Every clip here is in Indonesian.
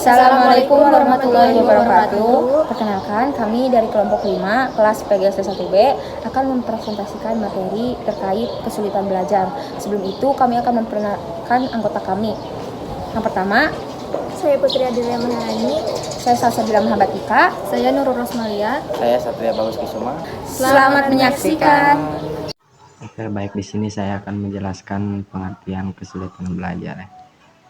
Assalamualaikum warahmatullahi wabarakatuh. Perkenalkan, kami dari kelompok 5 kelas PGSD 1B akan mempresentasikan materi terkait kesulitan belajar. Sebelum itu, kami akan memperkenalkan anggota kami. Yang pertama, saya Putri Adelia Manarani. saya Salsabila Mahabatika. Saya Nurul Rosmalia. Saya Satria Bagus Kisuma. Selamat menyaksikan. Oke, baik, di sini saya akan menjelaskan pengertian kesulitan belajar.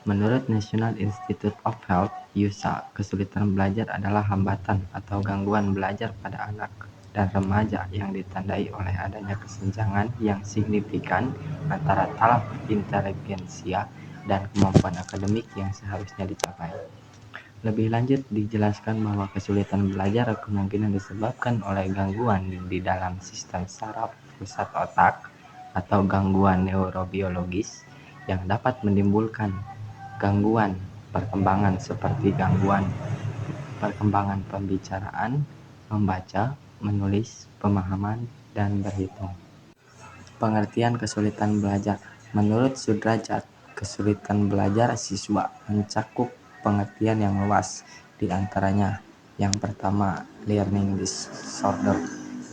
Menurut National Institute of Health (USA), kesulitan belajar adalah hambatan atau gangguan belajar pada anak dan remaja yang ditandai oleh adanya kesenjangan yang signifikan antara taraf inteligensia dan kemampuan akademik yang seharusnya dicapai. Lebih lanjut dijelaskan bahwa kesulitan belajar kemungkinan disebabkan oleh gangguan di dalam sistem saraf pusat otak atau gangguan neurobiologis yang dapat menimbulkan gangguan perkembangan seperti gangguan perkembangan pembicaraan, membaca, menulis, pemahaman, dan berhitung. Pengertian kesulitan belajar. Menurut Sudrajat, kesulitan belajar siswa mencakup pengertian yang luas, di antaranya yang pertama, learning disorder.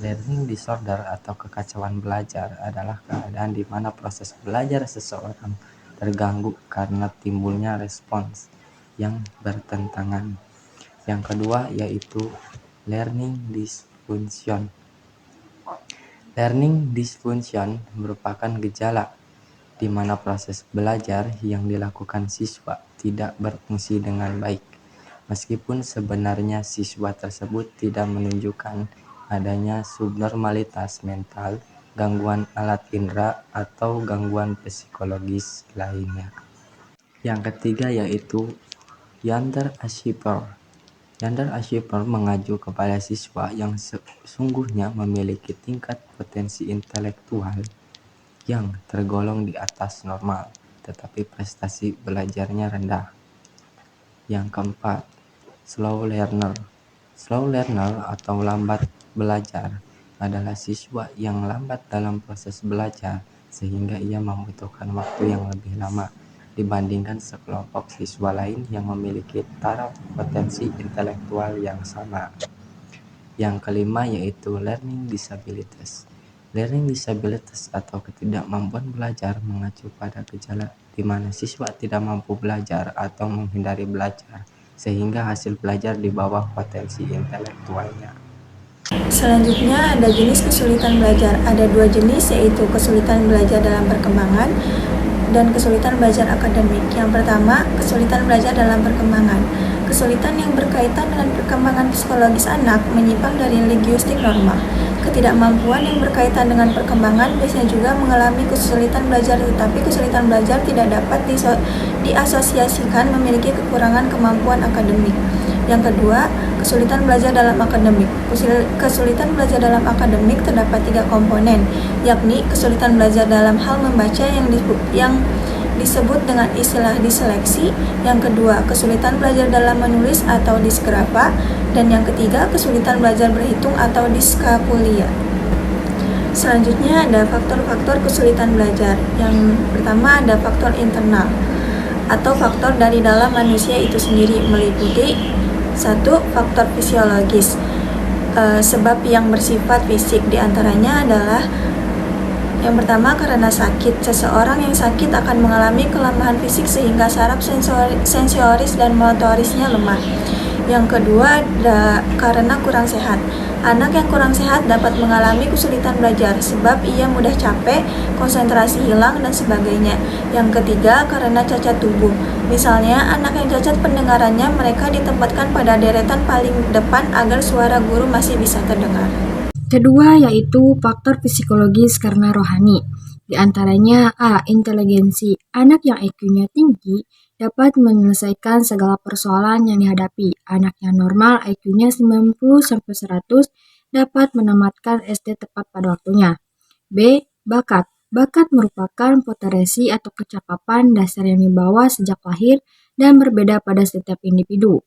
Learning disorder atau kekacauan belajar adalah keadaan di mana proses belajar seseorang terganggu karena timbulnya respons yang bertentangan. Yang kedua yaitu learning dysfunction. Learning dysfunction merupakan gejala di mana proses belajar yang dilakukan siswa tidak berfungsi dengan baik, meskipun sebenarnya siswa tersebut tidak menunjukkan adanya subnormalitas mental, gangguan alat indera, atau gangguan psikologis lainnya. Yang ketiga yaitu underachiever. Underachiever mengacu kepada siswa yang sesungguhnya memiliki tingkat potensi intelektual yang tergolong di atas normal, tetapi prestasi belajarnya rendah. Yang keempat, slow learner. Slow learner atau lambat belajar adalah siswa yang lambat dalam proses belajar sehingga ia membutuhkan waktu yang lebih lama dibandingkan sekelompok siswa lain yang memiliki taraf potensi intelektual yang sama. Yang kelima yaitu learning disabilities. Learning disabilities atau ketidakmampuan belajar mengacu pada gejala di mana siswa tidak mampu belajar atau menghindari belajar sehingga hasil belajar di bawah potensi intelektualnya. Selanjutnya ada jenis kesulitan belajar. Ada dua jenis, yaitu kesulitan belajar dalam perkembangan dan kesulitan belajar akademik. Yang pertama, kesulitan belajar dalam perkembangan. Kesulitan yang berkaitan dengan perkembangan psikologis anak menyimpang dari linguistik normal. Ketidakmampuan yang berkaitan dengan perkembangan biasanya juga mengalami kesulitan belajar, tetapi kesulitan belajar tidak dapat diasosiasikan memiliki kekurangan kemampuan akademik. Yang kedua, kesulitan belajar dalam akademik. Kesulitan belajar dalam akademik terdapat 3 komponen, yakni kesulitan belajar dalam hal membaca yang disebut dengan istilah disleksi, yang kedua kesulitan belajar dalam menulis atau disgrafa, dan yang ketiga kesulitan belajar berhitung atau diskakulia. Selanjutnya ada faktor-faktor kesulitan belajar. Yang pertama ada faktor internal atau faktor dari dalam manusia itu sendiri, meliputi 1. Faktor fisiologis. Sebab yang bersifat fisik diantaranya adalah yang pertama karena sakit. Seseorang yang sakit akan mengalami kelemahan fisik sehingga saraf sensoris dan motorisnya lemah. Yang kedua karena kurang sehat. Anak yang kurang sehat dapat mengalami kesulitan belajar sebab ia mudah capek, konsentrasi hilang, dan sebagainya. Yang ketiga karena cacat tubuh. Misalnya anak yang cacat pendengarannya, mereka ditempatkan pada deretan paling depan agar suara guru masih bisa terdengar. Kedua yaitu faktor psikologis karena rohani. Di antaranya A. Inteligensi. Anak yang IQ-nya tinggi dapat menyelesaikan segala persoalan yang dihadapi. Anak yang normal IQ-nya 90-100 dapat menamatkan SD tepat pada waktunya. B. Bakat. Bakat merupakan potensi atau kecakapan dasar yang dibawa sejak lahir dan berbeda pada setiap individu.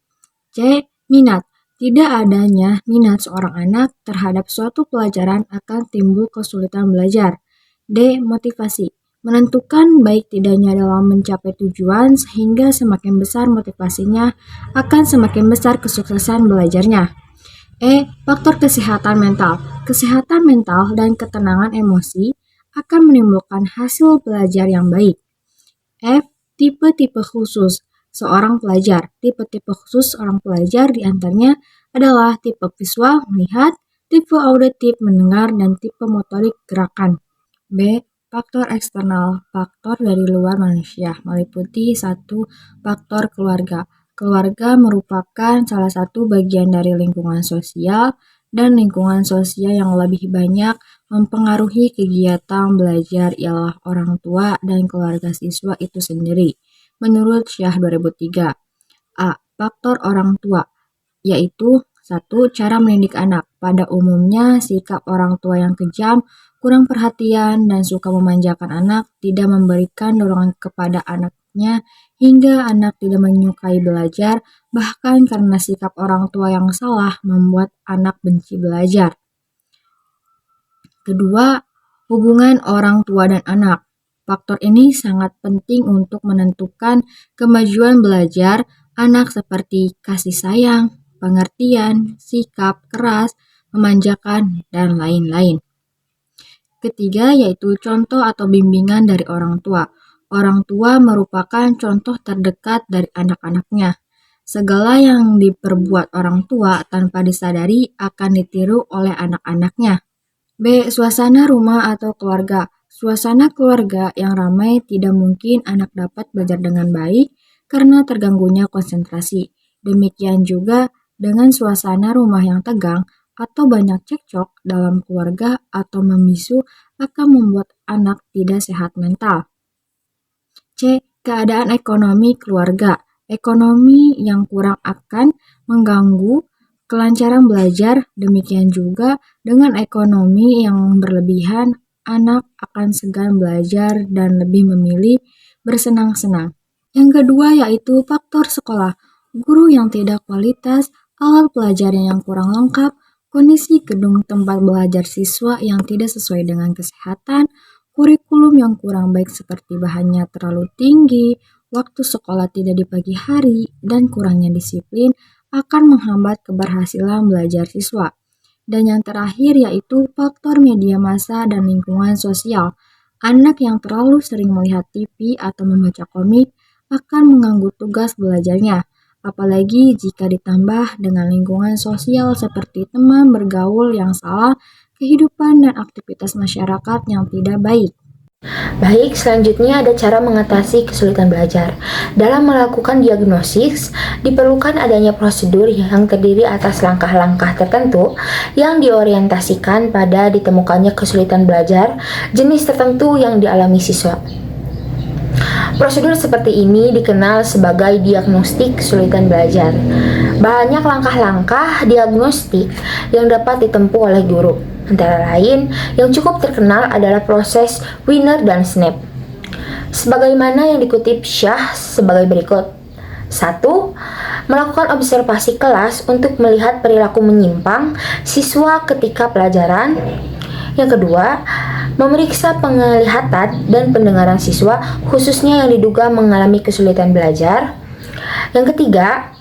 C. Minat. Tidak adanya minat seorang anak terhadap suatu pelajaran akan timbul kesulitan belajar. D. Motivasi. menentukan baik tidaknya dalam mencapai tujuan sehingga semakin besar motivasinya akan semakin besar kesuksesan belajarnya. Faktor kesehatan mental. Kesehatan mental dan ketenangan emosi akan menimbulkan hasil belajar yang baik. Tipe-tipe khusus seorang pelajar. Tipe-tipe khusus seorang pelajar diantaranya adalah tipe visual melihat, tipe auditif mendengar, dan tipe motorik gerakan. Faktor eksternal, faktor dari luar manusia, meliputi 1. Faktor keluarga. Keluarga merupakan salah satu bagian dari lingkungan sosial, dan lingkungan sosial yang lebih banyak mempengaruhi kegiatan belajar ialah orang tua dan keluarga siswa itu sendiri. Menurut Syah 2003. Faktor orang tua, yaitu 1. Cara mendidik anak. Pada umumnya, sikap orang tua yang kejam, kurang perhatian, dan suka memanjakan anak, tidak memberikan dorongan kepada anaknya, hingga anak tidak menyukai belajar, bahkan karena sikap orang tua yang salah membuat anak benci belajar. Kedua, hubungan orang tua dan anak. Faktor ini sangat penting untuk menentukan kemajuan belajar anak seperti kasih sayang, pengertian, sikap keras, memanjakan, dan lain-lain. Ketiga, yaitu contoh atau bimbingan dari orang tua. Orang tua merupakan contoh terdekat dari anak-anaknya. Segala yang diperbuat orang tua tanpa disadari akan ditiru oleh anak-anaknya. Suasana rumah atau keluarga. Suasana keluarga yang ramai tidak mungkin anak dapat belajar dengan baik karena terganggunya konsentrasi. Demikian juga dengan suasana rumah yang tegang atau banyak cekcok dalam keluarga atau membisu akan membuat anak tidak sehat mental. Keadaan ekonomi keluarga. Ekonomi yang kurang akan mengganggu kelancaran belajar, demikian juga dengan ekonomi yang berlebihan, anak akan segan belajar dan lebih memilih bersenang-senang. Yang kedua yaitu faktor sekolah. Guru yang tidak kualitas, alat pelajaran yang kurang lengkap, kondisi gedung tempat belajar siswa yang tidak sesuai dengan kesehatan, kurikulum yang kurang baik seperti bahannya terlalu tinggi, waktu sekolah tidak di pagi hari, dan kurangnya disiplin akan menghambat keberhasilan belajar siswa. Dan yang terakhir yaitu faktor media massa dan lingkungan sosial. Anak yang terlalu sering melihat TV atau membaca komik akan mengganggu tugas belajarnya. Apalagi jika ditambah dengan lingkungan sosial seperti teman bergaul yang salah, kehidupan dan aktivitas masyarakat yang tidak baik. Baik, selanjutnya ada cara mengatasi kesulitan belajar. Dalam melakukan diagnosis, diperlukan adanya prosedur yang terdiri atas langkah-langkah tertentu yang diorientasikan pada ditemukannya kesulitan belajar jenis tertentu yang dialami siswa. Prosedur seperti ini dikenal sebagai diagnostik kesulitan belajar. Banyak langkah-langkah diagnostik yang dapat ditempuh oleh guru. Antara lain, yang cukup terkenal adalah proses Wiener dan Snap. Sebagaimana yang dikutip Syah sebagai berikut. 1. Melakukan observasi kelas untuk melihat perilaku menyimpang siswa ketika pelajaran. Yang kedua, memeriksa penglihatan dan pendengaran siswa khususnya yang diduga mengalami kesulitan belajar. Yang ketiga,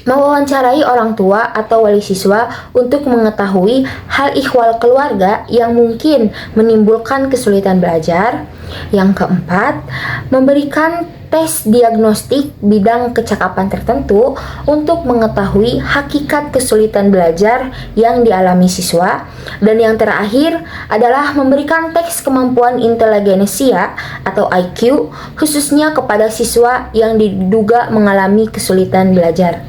mewawancarai orang tua atau wali siswa untuk mengetahui hal ihwal keluarga yang mungkin menimbulkan kesulitan belajar. Yang keempat, memberikan tes diagnostik bidang kecakapan tertentu untuk mengetahui hakikat kesulitan belajar yang dialami siswa. Dan yang terakhir adalah memberikan tes kemampuan inteligensia atau IQ khususnya kepada siswa yang diduga mengalami kesulitan belajar.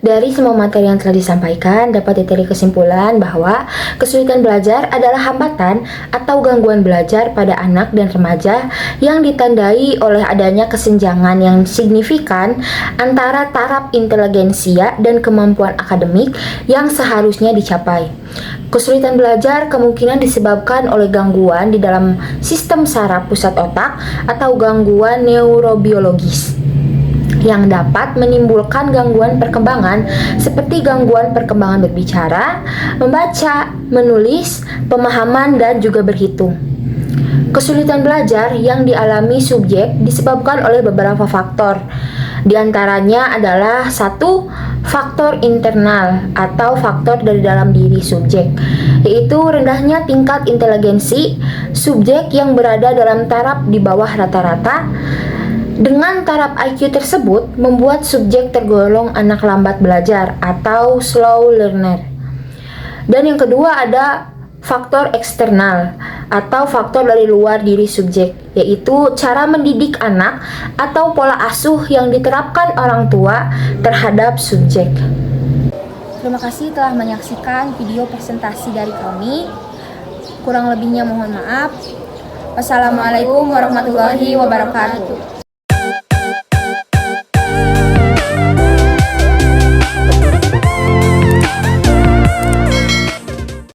Dari semua materi yang telah disampaikan, dapat ditarik kesimpulan bahwa kesulitan belajar adalah hambatan atau gangguan belajar pada anak dan remaja yang ditandai oleh adanya kesenjangan yang signifikan antara taraf inteligensia dan kemampuan akademik yang seharusnya dicapai. Kesulitan belajar kemungkinan disebabkan oleh gangguan di dalam sistem saraf pusat otak atau gangguan neurobiologis yang dapat menimbulkan gangguan perkembangan seperti gangguan perkembangan berbicara, membaca, menulis, pemahaman, dan juga berhitung. Kesulitan belajar yang dialami subjek disebabkan oleh beberapa faktor. Di antaranya adalah satu, faktor internal atau faktor dari dalam diri subjek, yaitu rendahnya tingkat inteligensi subjek yang berada dalam taraf di bawah rata-rata. Dengan taraf IQ tersebut membuat subjek tergolong anak lambat belajar atau slow learner. Dan yang kedua ada faktor eksternal atau faktor dari luar diri subjek, yaitu cara mendidik anak atau pola asuh yang diterapkan orang tua terhadap subjek. Terima kasih telah menyaksikan video presentasi dari kami. Kurang lebihnya mohon maaf. Wassalamualaikum warahmatullahi wabarakatuh.